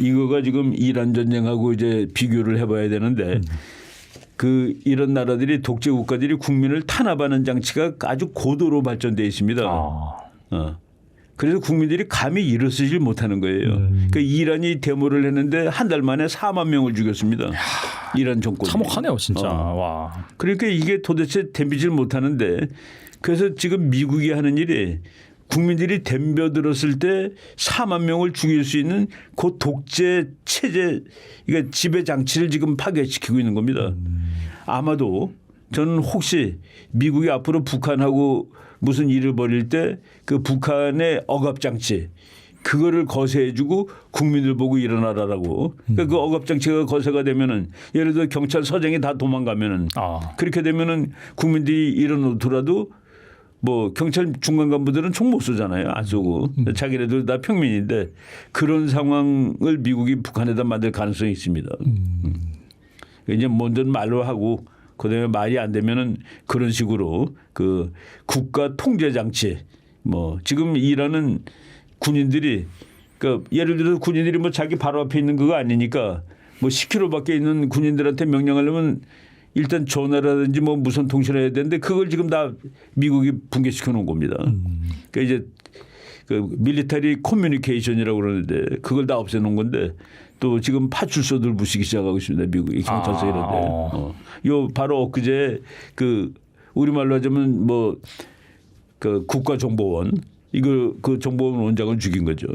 이거가 지금 이란 전쟁하고 이제 비교를 해봐야 되는데 그 이런 나라들이 독재 국가들이 국민을 탄압하는 장치가 아주 고도로 발전되어 있습니다. 그래서 국민들이 감히 일어서질 못하는 거예요. 그러니까 이란이 데모를 했는데 한 달 만에 4만 명을 죽였습니다. 이란 정권이. 참혹하네요, 진짜. 와. 그러니까 이게 도대체 덤비질 못하는데 그래서 지금 미국이 하는 일이 국민들이 덤벼들었을 때 4만 명을 죽일 수 있는 그 독재 체제, 그러니까 지배 장치를 지금 파괴시키고 있는 겁니다. 아마도 저는 혹시 미국이 앞으로 북한하고 무슨 일을 벌일 때 그 북한의 억압장치 그거를 거세해주고 국민들 보고 일어나라라고. 그러니까 그 억압장치가 거세가 되면은 예를 들어 경찰서장이 다 도망가면은 그렇게 되면은 국민들이 일어나더라도 뭐 경찰 중간 간부들은 총 못 쏘잖아요. 안 쏘고 자기네들 다 평민인데 그런 상황을 미국이 북한에다 만들 가능성이 있습니다. 이제 먼저 말로 하고 그다음에 말이 안 되면은 그런 식으로 그 국가 통제 장치 뭐 지금 이란은 군인들이 그러니까 예를 들어서 군인들이 뭐 자기 바로 앞에 있는 그거 아니니까 뭐 10km밖에 있는 군인들한테 명령하려면 일단 전화라든지 뭐 무선 통신을 해야 되는데 그걸 지금 다 미국이 붕괴시켜 놓은 겁니다. 그러니까 이제 그 밀리터리 커뮤니케이션이라고 그러는데 그걸 다 없애 놓은 건데 또 지금 파출소들 부수기 시작하고 있습니다. 미국이 경찰서 이런데. 요 바로 엊그제 그 우리말로 하자면 뭐 그 국가정보원 이거 그 정보원 원장을 죽인 거죠.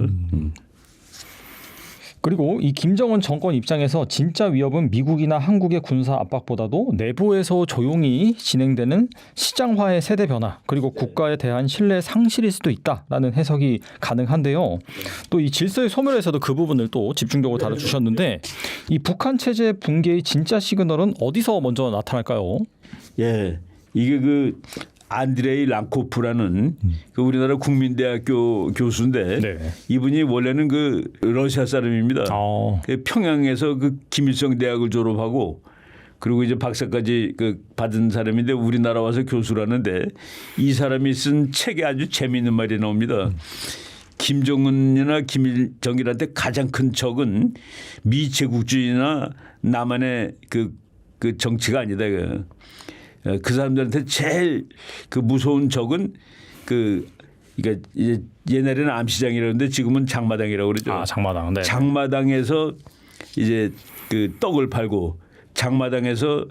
그리고 이 김정은 정권 입장에서 진짜 위협은 미국이나 한국의 군사 압박보다도 내부에서 조용히 진행되는 시장화의 세대 변화 그리고 국가에 대한 신뢰 상실일 수도 있다라는 해석이 가능한데요. 또 이 질서의 소멸에서도 그 부분을 또 집중적으로 다뤄주셨는데 이 북한 체제 붕괴의 진짜 시그널은 어디서 먼저 나타날까요? 예, 이게 그 안드레이 랑코프라는 그 우리나라 국민대학교 교수인데 이분이 원래는 그 러시아 사람입니다. 그 평양에서 그 김일성 대학을 졸업하고 그리고 이제 박사까지 그 받은 사람인데 우리나라 와서 교수라는데 이 사람이 쓴 책에 아주 재미있는 말이 나옵니다. 김정은이나 김일정일한테 가장 큰 적은 미제국주의나 남한의 그 정치가 아니다. 그 사람들한테 제일 그 무서운 적은 그러니까 이제 옛날에는 암시장이라는데 지금은 장마당이라고 그러죠. 장마당. 네. 장마당에서 이제 그 떡을 팔고 장마당에서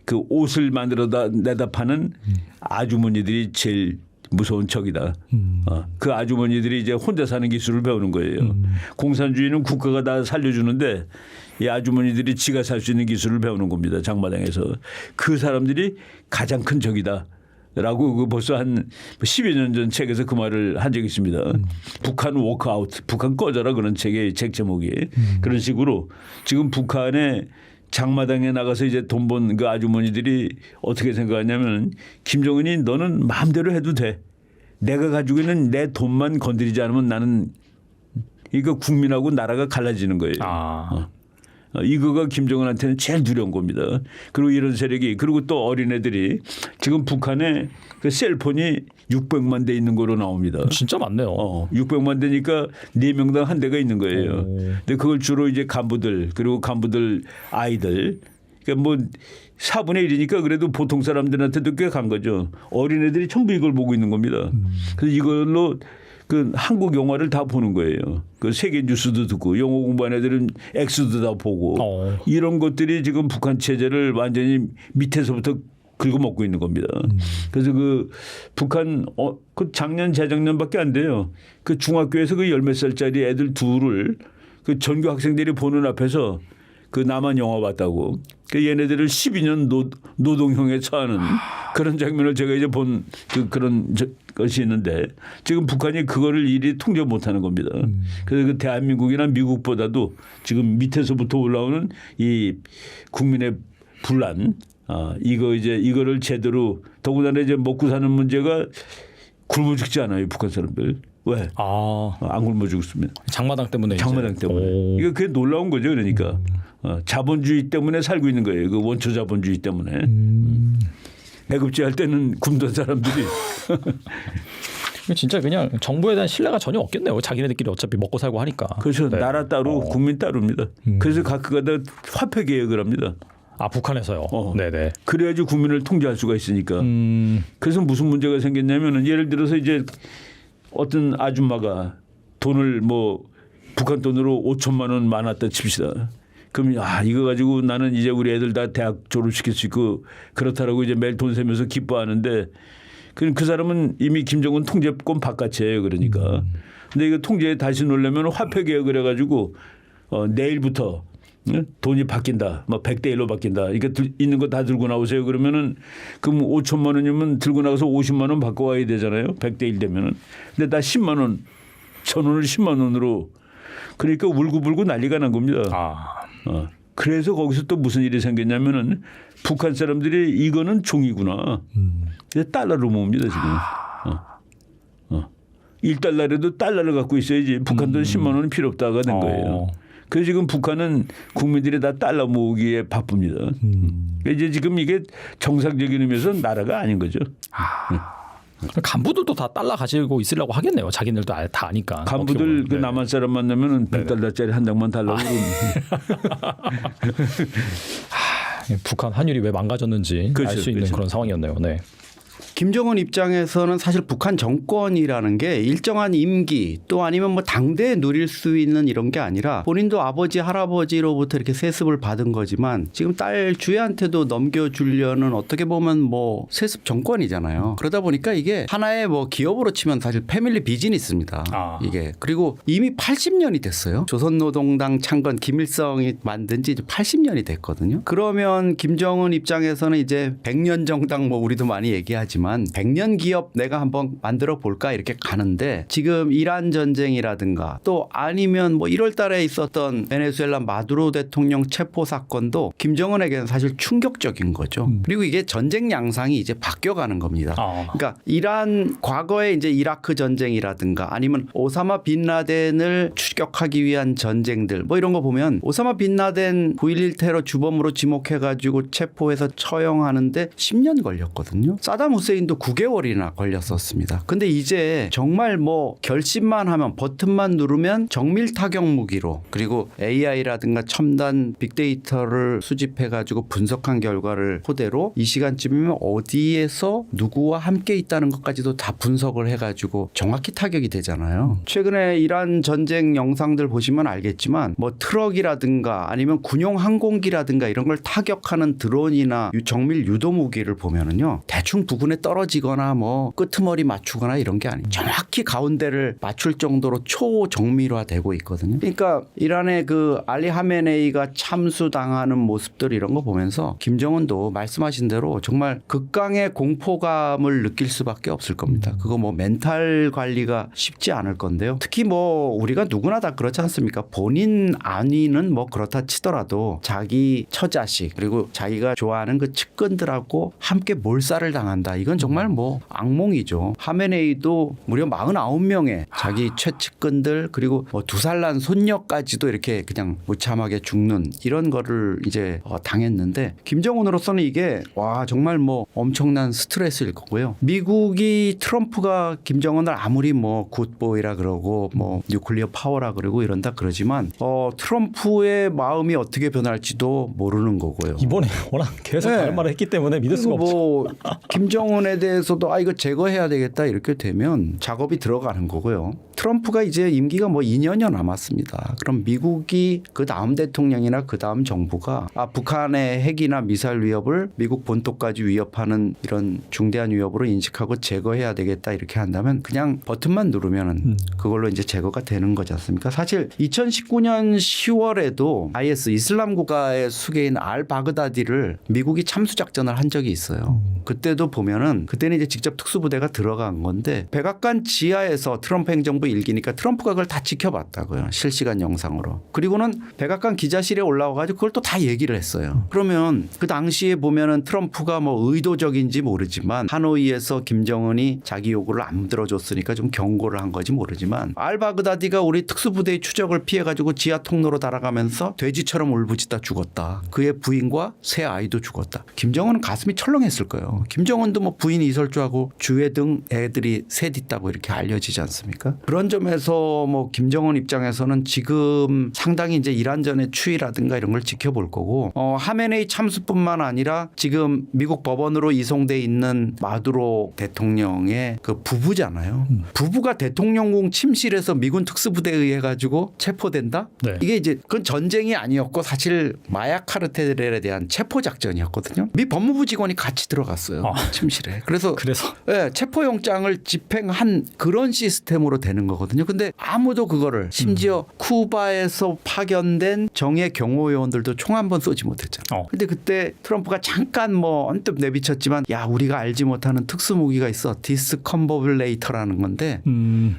그 옷을 만들어다 내다 파는 아주머니들이 제일 무서운 적이다. 그 아주머니들이 이제 혼자 사는 기술을 배우는 거예요. 공산주의는 국가가 다 살려주는데 이 아주머니들이 지가 살 수 있는 기술을 배우는 겁니다. 장마당에서. 그 사람들이 가장 큰 적이다. 라고 그 벌써 한 10여 년 전 책에서 그 말을 한 적이 있습니다. 북한 워크아웃, 북한 꺼져라 그런 책의 책 제목이. 그런 식으로 지금 북한의 장마당에 나가서 이제 돈 번 그 아주머니들이 어떻게 생각하냐면 김정은이 너는 마음대로 해도 돼. 내가 가지고 있는 내 돈만 건드리지 않으면 나는 이거 국민하고 나라가 갈라지는 거예요. 이거가 김정은한테는 제일 두려운 겁니다. 그리고 이런 세력이 그리고 또 어린애들이 지금 북한에 그 셀폰이 600만 대 있는 거로 나옵니다. 진짜 많네요. 600만 대니까 4명당 한 대가 있는 거예요. 근데 그걸 주로 이제 간부들 그리고 간부들 아이들 그러니까 뭐 4분의 1이니까 그래도 보통 사람들한테도 꽤 간 거죠. 어린애들이 전부 이걸 보고 있는 겁니다. 그래서 이걸로 그 한국 영화를 다 보는 거예요. 그 세계 뉴스도 듣고 영어 공부하는 애들은 엑스도 다 보고 이런 것들이 지금 북한 체제를 완전히 밑에서부터 긁어먹고 있는 겁니다. 그래서 그 북한 그 작년 재작년밖에 안 돼요. 그 중학교에서 그 10몇 살짜리 애들 둘을 그 전교 학생들이 보는 앞에서 그 남한 영화 봤다고. 그 얘네들을 12년 노동형에 처하는 그런 장면을 제가 이제 본 그런 것이 있는데 지금 북한이 그거를 일이 통제 못하는 겁니다. 그래서 그 대한민국이나 미국보다도 지금 밑에서부터 올라오는 이 국민의 분란, 이거를 제대로 더군다나 이제 먹고 사는 문제가 굶어 죽지 않아요, 북한 사람들. 왜? 안 굶어 죽습니다. 장마당 때문에. 장마당 때문에. 이거 그게 놀라운 거죠, 그러니까. 자본주의 때문에 살고 있는 거예요. 그 원초 자본주의 때문에. 애국지 할 때는 굶던 사람들이. 진짜 그냥 정부에 대한 신뢰가 전혀 없겠네요. 자기네들끼리 어차피 먹고 살고 하니까. 그렇죠. 네. 나라 따로 국민 따로입니다. 그래서 각각 다 화폐 개혁을 합니다. 아 북한에서요. 네네. 그래야지 국민을 통제할 수가 있으니까. 그래서 무슨 문제가 생겼냐면은 예를 들어서 이제 어떤 아줌마가 돈을 뭐 북한 돈으로 5천만 원 많았다 칩시다. 그럼 이거 가지고 나는 이제 우리 애들 다 대학 졸업시킬 수 있고 그렇다라고 이제 매일 돈 세면서 기뻐하는데 그럼 그 사람은 이미 김정은 통제권 바깥이에요. 그러니까. 근데 이거 통제에 다시 놓으려면 화폐 개혁을 해가지고 내일부터 돈이 바뀐다. 뭐 100대 1로 바뀐다. 이거 있는 거 다 들고 나오세요. 그러면은 그럼 5천만 원이면 들고 나가서 50만 원 바꿔와야 되잖아요. 100대 1 되면은. 근데 다 10만 원, 1,000원을 10만 원으로 그러니까 울고불고 난리가 난 겁니다. 그래서 거기서 또 무슨 일이 생겼냐면은 북한 사람들이 이거는 종이구나. 달러로 모읍니다 지금. 1달러라도 달러를 갖고 있어야지. 북한 돈 10만 원은 필요 없다가 된 거예요. 그래서 지금 북한은 국민들이 다 달러 모으기에 바쁩니다. 이제 지금 이게 정상적인 의미에서 나라가 아닌 거죠. 간부들도 다 달러 가지고 있으려고 하겠네요. 자기들도 다 아니까. 간부들 그 남한 사람 만나면은 100달러짜리 한 장만 달라고 북한 환율이 왜 망가졌는지 알 수 있는 그런 상황이었네요. 네. 김정은 입장에서는 사실 북한 정권이라는 게 일정한 임기 또 아니면 뭐 당대에 누릴 수 있는 이런 게 아니라 본인도 아버지 할아버지로부터 이렇게 세습을 받은 거지만 지금 딸 주애한테도 넘겨주려는 어떻게 보면 뭐 세습 정권이잖아요. 그러다 보니까 이게 하나의 뭐 기업으로 치면 사실 패밀리 비즈니스입니다. 이게 그리고 이미 80년이 됐어요. 조선노동당 창건 김일성이 만든 지 이제 80년이 됐거든요. 그러면 김정은 입장에서는 이제 100년 정당 뭐 우리도 많이 얘기하지만 100년 기업 내가 한번 만들어 볼까 이렇게 가는데 지금 이란 전쟁이라든가 또 아니면 뭐 1월 달에 있었던 베네수엘라 마두로 대통령 체포 사건도 김정은에게는 사실 충격적인 거죠. 그리고 이게 전쟁 양상이 이제 바뀌어가는 겁니다. 그러니까 이란 과거에 이제 이라크 전쟁이라든가 아니면 오사마 빈 라덴을 추격하기 위한 전쟁들 뭐 이런 거 보면 오사마 빈 라덴 9.11 테러 주범으로 지목해가지고 체포해서 처형하는데 10년 걸렸거든요. 사담 후세인도 9개월이나 걸렸었습니다. 근데 이제 정말 뭐 결심만 하면 버튼만 누르면 정밀 타격 무기로 그리고 AI라든가 첨단 빅데이터를 수집해가지고 분석한 결과를 토대로 이 시간쯤이면 어디에서 누구와 함께 있다는 것까지도 다 분석을 해가지고 정확히 타격이 되잖아요. 최근에 이란 전쟁 영상들 보시면 알겠지만 뭐 트럭이라든가 아니면 군용 항공기라든가 이런 걸 타격하는 드론이나 정밀 유도 무기를 보면은요 대충 부근에 떨어지거나 뭐 끄트머리 맞추거나 이런 게 아니에요. 정확히 가운데를 맞출 정도로 초정밀화되고 있거든요. 그러니까 이란의 그 알리 하메네이가 참수당하는 모습들 이런 거 보면서 김정은도 말씀하신 대로 정말 극강의 공포감을 느낄 수밖에 없을 겁니다. 그거 뭐 멘탈 관리가 쉽지 않을 건데요. 특히 뭐 우리가 누구나 다 그렇지 않습니까? 본인 안위는 뭐 그렇다 치더라도 자기 처자식 그리고 자기가 좋아하는 그 측근들하고 함께 몰살을 당한다. 이건 정말 뭐 악몽이죠. 하메네이도 무려 49명의 자기 최측근들 그리고 뭐 2살 난 손녀까지도 이렇게 그냥 무참하게 죽는 이런 거를 이제 당했는데 김정은으로서는 이게 와 정말 뭐 엄청난 스트레스일 거고요. 미국이 트럼프가 김정은을 아무리 뭐 굿보이라 그러고 뭐 뉴클리어 파워라 그러고 이런다 그러지만 트럼프의 마음이 어떻게 변할지도 모르는 거고요. 이번에 워낙 계속 다른 말을 했기 때문에 믿을 수가 없죠. 뭐 김정은에 대해서도 이거 제거해야 되겠다 이렇게 되면 작업이 들어가는 거고요. 트럼프가 이제 임기가 뭐 2년여 남았습니다. 그럼 미국이 그 다음 대통령이나 그 다음 정부가 북한의 핵이나 미사일 위협을 미국 본토까지 위협하는 이런 중대한 위협으로 인식하고 제거해야 되겠다 이렇게 한다면 그냥 버튼만 누르면은 그걸로 이제 제거가 되는 거지 않습니까? 사실 2019년 10월에도 IS 이슬람 국가의 수계인 알 바그다디를 미국이 참수 작전을 한 적이 있어요. 그때도 보면은 그때는 이제 직접 특수부대가 들어간 건데 백악관 지하에서 트럼프 행정부 일기니까 트럼프가 그걸 다 지켜봤다고요. 실시간 영상으로. 그리고는 백악관 기자실에 올라와가지고 그걸 또 다 얘기를 했어요. 그러면 그 당시에 보면은 트럼프가 뭐 의도적인지 모르지만 하노이에서 김정은이 자기 요구를 안 들어줬으니까 좀 경고를 한 건지 모르지만 알바그다디가 우리 특수부대의 추적을 피해가지고 지하 통로로 달아가면서 돼지처럼 울부짖다 죽었다. 그의 부인과 세 아이도 죽었다. 김정은은 가슴이 철렁했을 거예요. 김정은도 뭐 부인 이설주하고 주애 등 애들이 셋 있다고 이렇게 알려지지 않습니까? 그런 점에서 뭐 김정은 입장에서는 지금 상당히 이제 이란전의 추이라든가 이런 걸 지켜볼 거고 하메네이 참수뿐만 아니라 지금 미국 법원으로 이송돼 있는 마두로 대통령의 그 부부잖아요. 부부가 대통령궁 침실에서 미군 특수부대에 의해 가지고 체포된다? 네. 이게 이제 그건 전쟁이 아니었고 사실 마약 카르텔에 대한 체포 작전이었거든요. 미 법무부 직원이 같이 들어갔어요. 침실에. 그래서 네, 체포영장을 집행한 그런 시스템으로 되는 거거든요. 근데 아무도 그거를 심지어 쿠바에서 파견된 정예 경호요원들도 총 한 번 쏘지 못했잖아요. 근데 그때 트럼프가 잠깐 뭐 언뜻 내비쳤지만 야 우리가 알지 못하는 특수무기가 있어. 디스컴버블레이터라는 건데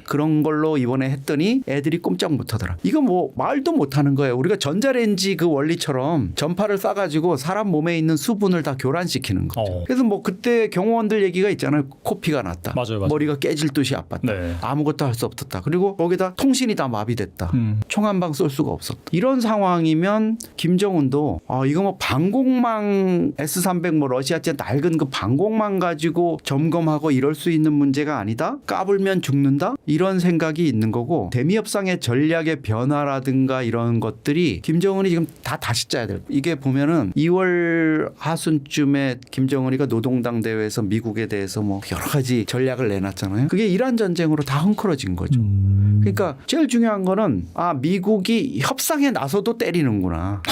그런 걸로 이번에 했더니 애들이 꼼짝 못하더라. 이거 뭐 말도 못하는 거예요. 우리가 전자레인지 그 원리처럼 전파를 쏴가지고 사람 몸에 있는 수분을 다 교란시키는 거죠. 그래서 뭐 그때 경호원들 얘기가 있잖아요. 코피가 났다. 맞아요. 머리가 깨질 듯이 아팠다. 네. 아무것도 할 수 없었다. 그리고 거기다 통신이 다 마비됐다. 총 한 방 쏠 수가 없었다. 이런 상황이면 김정은도 이거 뭐 방공망 S-300 뭐 러시아제 낡은 그 방공망 가지고 점검하고 이럴 수 있는 문제가 아니다. 까불면 죽는다. 이런 생각이 있는 거고 대미 협상의 전략의 변화라든가 이런 것들이 김정은이 지금 다 다시 짜야 돼요. 이게 보면은 2월 하순쯤에 김정은이가 노동당 대회에서 미국에 대해서 뭐 여러 가지 전략을 내놨잖아요. 그게 이란 전쟁으로 다 헝클어진 거죠. 그러니까 제일 중요한 거는 미국이 협상에 나서도 때리는구나.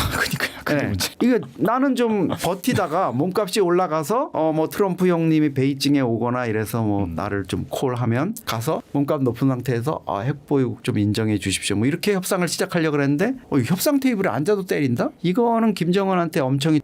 그러니까요. 네. 이게 나는 좀 버티다가 몸값이 올라가서 뭐 트럼프 형님이 베이징에 오거나 이래서 뭐 나를 좀 콜하면 가서 몸값 높은 상태에서 핵보유국 좀 인정해 주십시오. 뭐 이렇게 협상을 시작하려고 그랬는데 협상 테이블에 앉아도 때린다? 이거는 김정은한테 엄청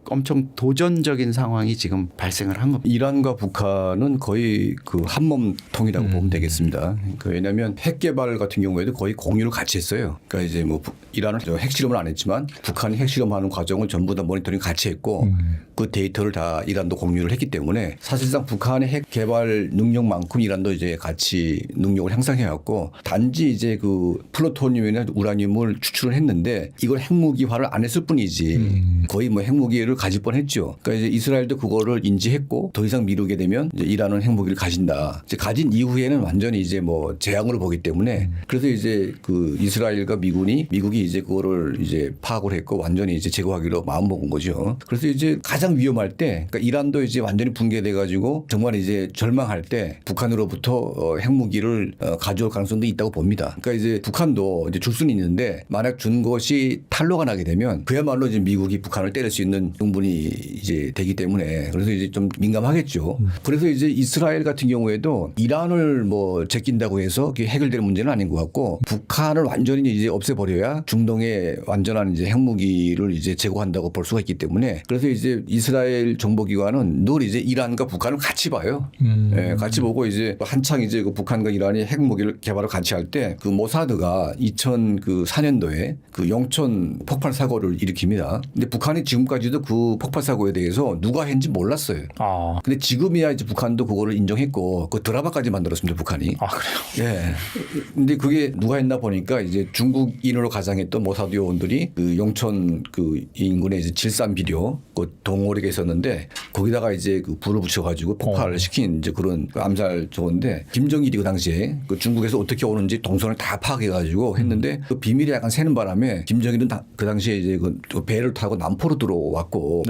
도전적인 상황이 지금 발생을 한 겁니다. 이란과 북한은 거의 그 한몸통이라고 보면 되겠습니다. 그러니까 왜냐하면 핵 개발 같은 경우에도 거의 공유를 같이 했어요. 그러니까 이제 뭐 이란은 핵실험을 안 했지만 북한이 핵실험하는 과정을 전부 다 모니터링 같이 했고 그 데이터를 다 이란도 공유를 했기 때문에 사실상 북한의 핵 개발 능력만큼 이란도 이제 같이 능력을 형성해왔고 단지 이제 그 플루토늄이나 우라늄을 추출을 했는데 이걸 핵무기화를 안 했을 뿐이지 거의 뭐 핵무기를 가질 뻔했죠. 그러니까 이제 이스라엘도 그거를 인지했고 더 이상 미루게 되면 이제 이란은 핵무기를 가진다. 이제 가진 이후에는 완전히 이제 뭐 재앙으로 보기 때문에 그래서 이제 그 이스라엘과 미국이 이제 그거를 이제 파악을 했고 완전히 이제 제거하기로 마음먹은 거죠. 그래서 이제 가장 위험할 때 그러니까 이란도 이제 완전히 붕괴돼 가지고 정말 이제 절망할 때 북한으로부터 핵무기를 가져올 가능성도 있다고 봅니다. 그러니까 이제 북한도 이제 줄 수는 있는데 만약 준 것이 탄로가 나게 되면 그야말로 이제 미국이 북한을 때릴 수 있는 충분히 이제 되기 때문에 그래서 이제 좀 민감하겠죠. 그래서 이제 이스라엘 같은 경우에도 이란을 뭐 제낀다고 해서 그게 해결될 문제는 아닌 것 같고 북한을 완전히 이제 없애버려야 중동에 완전한 이제 핵무기를 이제 제거한다고 볼 수가 있기 때문에 그래서 이제 이스라엘 정보기관은 늘 이제 이란과 북한을 같이 봐요. 예, 같이 보고 이제 한창 이제 그 북한과 이란이 핵무기를 개발을 같이 할 때 그 모사드가 2004년도에 그 영천 폭발 사고를 일으킵니다. 근데 북한이 지금까지도 그 폭발 사고에 대해서 누가 했는지 몰랐어요. 근데 지금이야 이제 북한도 그거를 인정했고 그 드라마까지 만들었습니다. 북한이. 그래요? 예. 근데 그게 누가 했나 보니까 이제 중국인으로 가장했던 모사드 요원들이 그 영천 그 인근에 이제 질산 비료 그 동호리가 있었는데 거기다가 이제 그 불을 붙여가지고 폭발을 시킨 이제 그런 그 암살 저건데 김정일이 그 당시에 그 중국에서 어떻게 오는지 동선을 다 파악해가지고 했는데 그 비밀이 약간 새는 바람에 김정일은 그 당시에 이제 그 배를 타고 남포로 들어왔고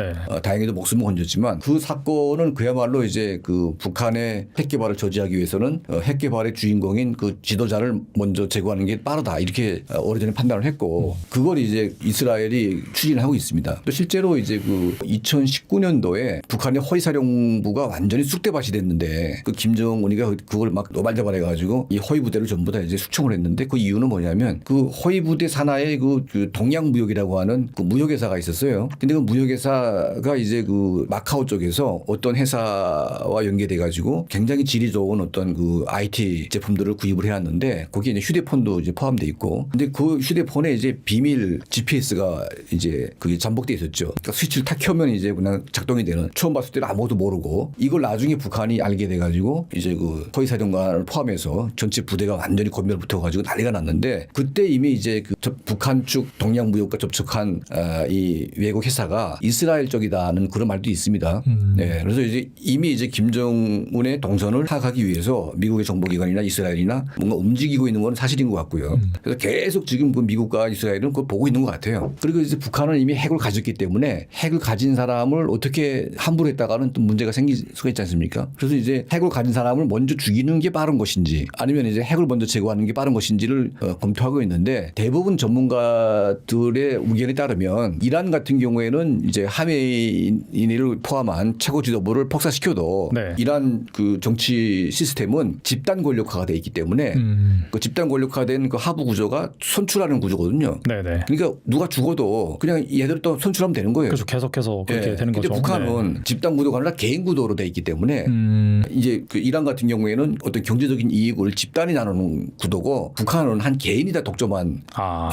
다행히도 목숨을 건졌지만 그 사건은 그야말로 이제 그 북한의 핵 개발을 저지하기 위해서는 핵 개발의 주인공인 그 지도자를 먼저 제거하는 게 빠르다 이렇게 오래전에 판단을 했고 그걸 이제 이스라엘이 추진하고 있습니다. 또 실제로 이제 그 2019년도에 북한의 허위사령부가 완전히 쑥대밭이 됐는데 그 김정은이가 그걸 막 노발대발해가지고 이 허위부대를 전부 다 이제 숙청을 했는데 그 이유는 뭐냐면 그 허위부대 산하에 그 동양무역이라고 하는 그 무역회사가 있었어요. 근데 그 무역회사가 이제 그 마카오 쪽에서 어떤 회사와 연계돼가지고 굉장히 질이 좋은 어떤 그 IT 제품들을 구입을 해왔는데 거기에 이제 휴대폰도 이제 포함돼 있고 근데 그 휴대폰에 이제 비밀 GPS가 이제 그게 잠복돼 있었죠. 그러니까 스위치를 탁 켜면 이제 그냥 작동이 되는 처음 봤을 때는 아무것도 모르고 이걸 나중에 북한이 알게 돼가지고 이제 그 허위사령관을 포함해서 전체 부대가 완전히 권멸 붙어가지고 난리가 났는데 그때 이미 이제 그 북한 측 동양무역과 접촉한 이 외국 회사가 이스라엘 쪽이다는 그런 말도 있습니다. 네, 그래서 이제 이미 이제 김정은의 동선을 파악하기 위해서 미국의 정보기관이나 이스라엘이나 뭔가 움직이고 있는 건 사실인 것 같고요. 그래서 계속 지금 그 미국과 이스라엘은 그걸 보고 있는 것 같아요. 그리고 이제 북한은 이미 핵을 가졌기 때문에 핵을 가진 사람을 어떻게 함부로 했다가는 또 문제가 생길 수가 있지 않습니까? 그래서 이제 핵을 가진 사람을 먼저 죽이는 게 빠른 것인지 아니면 이제 핵을 먼저 제거하는 게 빠른 것인지를 검토하고 있는데 대부분 전문가들의 의견에 따르면 이란 같은 경우에는 이제 하메이니를 포함한 최고 지도부를 폭사시켜도 네. 이란 그 정치 시스템은 집단 권력화가 돼 있기 때문에 그 집단 권력화된 그 하부 구조가 선출하는 구조거든요. 네네. 그러니까 누가 죽어도 그냥 얘들 또 선출하면 되는 거예요. 그래서 계속해서 그렇게 예. 되는 근데 거죠. 북한은 네. 집단 구도가 아니라 개인 구도로 돼 있기 때문에 이제 그 이란 같은 경우에는 어떤 경제적인 이익을 집단이 나누는 구도고 북한은 한 개인이 다 독점한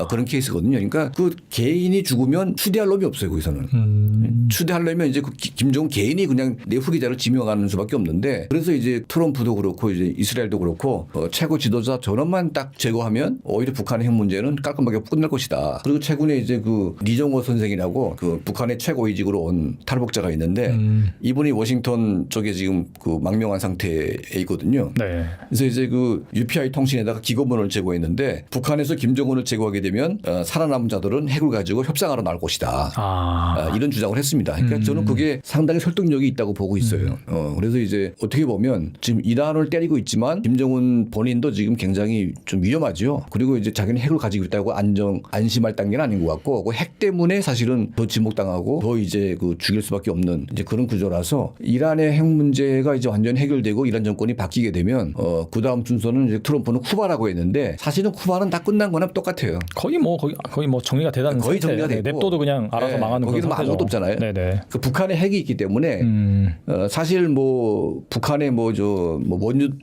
그런 케이스거든요. 그러니까 그 개인이 죽으면 추대할 놈이 없어요. 거기서는. 추대하려면 이제 그 김정은 개인이 그냥 내 후계자를 지명하는 수밖에 없는데 그래서 이제 트럼프도 그렇고 이제 이스라엘도 그렇고 최고 지도자 전원만 딱 제거하면 오히려 북한의 핵 문제는 깔끔하게 끝날 것이다. 그리고 최근에 이제 그 리정호 선생이라고 그 북한의 최고위직으로 온 탈북자가 있는데 이분이 워싱턴 쪽에 지금 그 망명한 상태에 있거든요. 네. 그래서 이제 그 UPI 통신에다가 기고문을 제거했는데 북한에서 김정은을 제거하게 되면 살아남은 자들은 핵을 가지고 협상하러 나올 것이다. 이런 주장을 했습니다. 그러니까 저는 그게 상당히 설득력이 있다고 보고 있어요. 그래서 이제 어떻게 보면 지금 이란을 때리고 있지만 김정은 본인도 지금 굉장히 좀 위험하죠. 그리고 이제 자기는 핵을 가지고 있다고 안심할 단계는 아닌 것 같고 그 핵 때문에 사실은 더 지목당하고 더 이제 그 죽일 수밖에 없는 이제 그런 구조라서 이란의 핵 문제가 이제 완전 해결되고 이란 정권이 바뀌게 되면 그 다음 순서는 이제 트럼프는 쿠바라고 했는데 사실은 쿠바는 다 끝난 거나 똑같아요. 거의 뭐 정리가 되다는 거의 상태. 정리가 됐고 냅둬도 그냥 알아서 네, 망하는 거기는 그런 뭐 아무것도 없잖아요. 네네. 그 북한에 핵이 있기 때문에 사실 뭐 북한에 뭐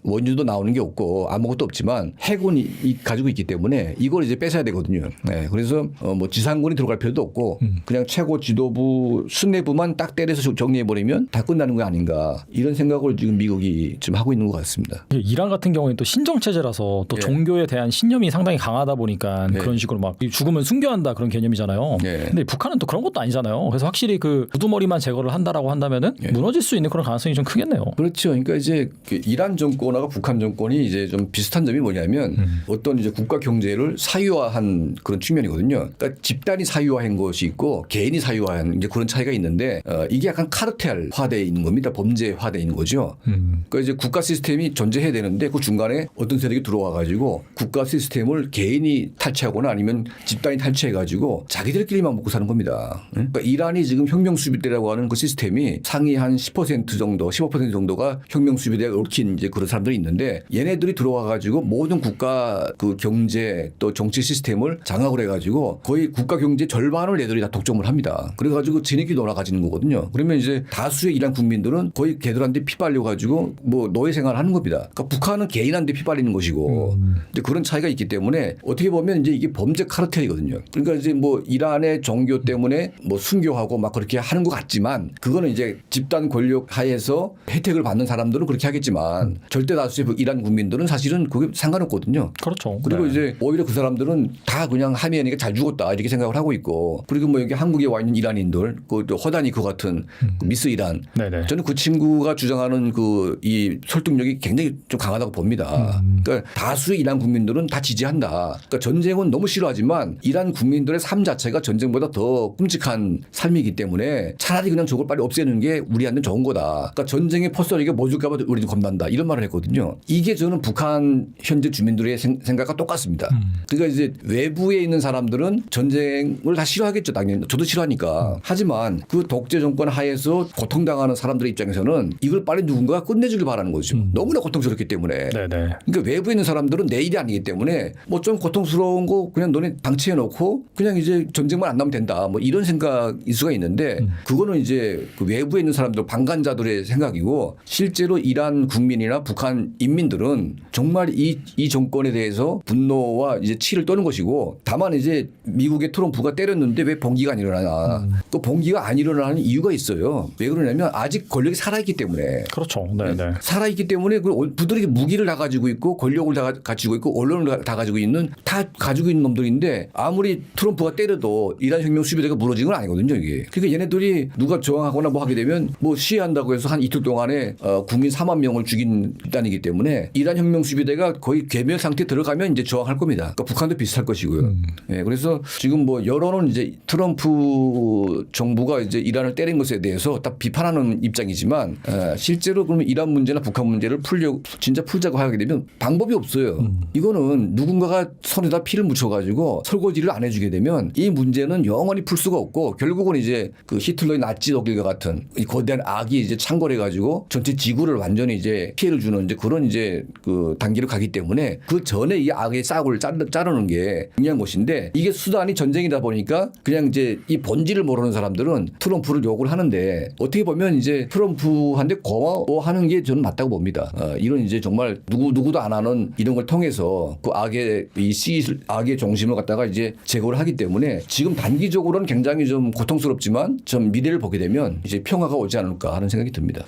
원유도 나오는 게 없고 아무것도 없지만 핵은 가지고 있기 때문에 이걸 이제 뺏어야 되거든요. 네, 그래서 뭐 지상군이 들어갈 필요도 없고 그냥 최고 지도부 수뇌부만 딱 때려서 정리해 버리면 다 끝나는 거 아닌가 이런 생각을 지금 미국이 지금 하고 있는 것 같습니다. 이란 같은 경우에는 또 신정 체제라서 또 종교에 대한 신념이 상당히 강하다 보니까 그런 식으로 막 죽으면 순교한다 그런 개념이잖아요. 근데 북한은 또 그런 것도 아니잖아요. 그래서 확실히 그 우두머리만 제거를 한다라고 한다면은 무너질 수 있는 그런 가능성이 좀 크겠네요. 그렇죠. 그러니까 이제 그 이란 정권하고 북한 정권이 이제 좀 비슷한 점이 뭐냐면 어떤 이제 국가 경제를 사유화한 그런 측면이거든요. 그러니까 집단이 사유화한 것이 있고 개인이 사유화한 이제 그런 차이가 있는데 이게 약간 카르텔화되어 있는 겁니다. 범죄화되어 있는 거죠. 그러니까 이제 국가 시스템이 존재해야 되는데 그 중간에 어떤 세력이 들어와 가지고 국가 시스템을 개인이 탈취하거나 아니면 집단이 탈취해 가지고 자기들끼리만 먹고 사는 겁니다. 그러니까 이란이 지금 혁명수비대라고 하는 그 시스템이 상위 한 10% 정도, 15% 정도가 혁명수비대에 얽힌 이제 그런 사람들이 있는데 얘네들이 들어와 가지고 모든 국가 그 경제 또 정치 시스템을 장악을 해 가지고 거의 국가 경제 절반을 얘들이 다 독점을 합니다. 그래 가지고 지네끼리 놀아가지는 거거든요. 그러면 이제 다수의 이란 국민들은 거의 걔들한테 피 빨려 가지고 뭐 노예 생활을 하는 겁니다. 그러니까 북한은 개인한테 피 빨리는 것이고 이제 그런 차이가 있기 때문에 어떻게 보면 이제 이게 범죄 카르텔이거든요. 그러니까 이제 뭐 이란의 종교 때문에 뭐 순교하고 막 그렇게 하는 것 같지만 그거는 이제 집단 권력 하에서 혜택을 받는 사람들은 그렇게 하겠지만 절대 다수의 이란 국민들은 사실은 그게 상관없거든요. 그렇죠. 그리고 네. 이제 오히려 그 사람들은 다 그냥 하메니가 잘 죽었다 이렇게 생각을 하고 있고 그리고 뭐 여기 한국에 와 있는 이란인들 그 허다니 그 같은 그 미스 이란 네네. 저는 그 친구가 주장하는 그 이 설득력이 굉장히 좀 강하다고 봅니다. 그러니까 다수의 이란 국민들은 다 지지한다. 그러니까 전쟁은 너무 싫어하지만 이란 국민들의 삶 자체가 전쟁보다 더 끔찍한 삶이기 때문에 차라리 그냥 저걸 빨리 없애는 게 우리한테는 좋은 거다. 그러니까 전쟁의 퍼스리가 뭐 줄까 봐 우리는 겁난다. 이런 말을 했거든요. 이게 저는 북한 현재 주민들의 생각과 똑같습니다. 그러니까 이제 외부에 있는 사람들은 전쟁을 다 싫어하겠죠. 싫겠죠, 당연히. 저도 싫어하니까. 하지만 그 독재 정권 하에서 고통당하는 사람들의 입장에서는 이걸 빨리 누군가가 끝내주길 바라는 거죠. 너무나 고통스럽기 때문에. 네네. 그러니까 외부에 있는 사람들은 내 일이 아니기 때문에 뭐 좀 고통스러운 거 그냥 너네 방치해 놓고 그냥 이제 전쟁만 안 나면 된다. 뭐 이런 생각일 수가 있는데 그거는 이제 그 외부에 있는 사람들 방관자들의 생각이고 실제로 이란 국민이나 북한 인민들은 정말 이 정권에 대해서 분노와 이제 치를 떠는 것이고 다만 이제 미국의 트럼프가 때렸는데 왜 봉기가 안 일어나냐. 또 봉기가 안 일어나는 이유가 있어요. 왜 그러냐면 아직 권력이 살아있기 때문에. 그렇죠. 네네. 살아있기 때문에 부들에게 무기를 다 가지고 있고 권력을 다 가지고 있고 언론을 다 가지고 있는 다 가지고 있는 놈들인데 아무리 트럼프가 때려도 이란 혁명 수비대가 무너진 건 아니거든요 이게. 그러니까 얘네들이 누가 저항하거나 뭐 하게 되면 뭐 시위한다고 해서 한 이틀 동안에 국민 4만 명을 죽인 집단이기 때문에 이란 혁명 수비대가 거의 괴멸 상태에 들어가면 이제 저항할 겁니다. 그러니까 북한도 비슷할 것이고요. 예, 그래서 지금 뭐 여론은 이제 트럼프 정부가 이제 이란을 때린 것에 대해서 딱 비판하는 입장이지만 실제로 그러면 이란 문제나 북한 문제를 진짜 풀자고 하게 되면 방법이 없어요. 이거는 누군가가 손에다 피를 묻혀가지고 설거지를 안 해주게 되면 이 문제는 영원히 풀 수가 없고 결국은 이제 그 히틀러의 나치 독일과 같은 이 거대한 악이 이제 창궐해가지고 전체 지구를 완전히 이제 피해를 주는 이제 그런 이제 그 단계로 가기 때문에 그 전에 이 악의 싹을 자르는 게 중요한 것인데 이게 수단이 전쟁이다 보니까 그냥 이제 이 본질을 모르는 사람들은 트럼프를 욕을 하는데 어떻게 보면 이제 트럼프한테 고마워하는 게 저는 맞다고 봅니다. 이런 이제 정말 누구도 안 하는 이런 걸 통해서 그 악의 중심을 갖다가 이제 제거를 하기 때문에 지금 단기적으로는 굉장히 좀 고통스럽지만 좀 미래를 보게 되면 이제 평화가 오지 않을까 하는 생각이 듭니다.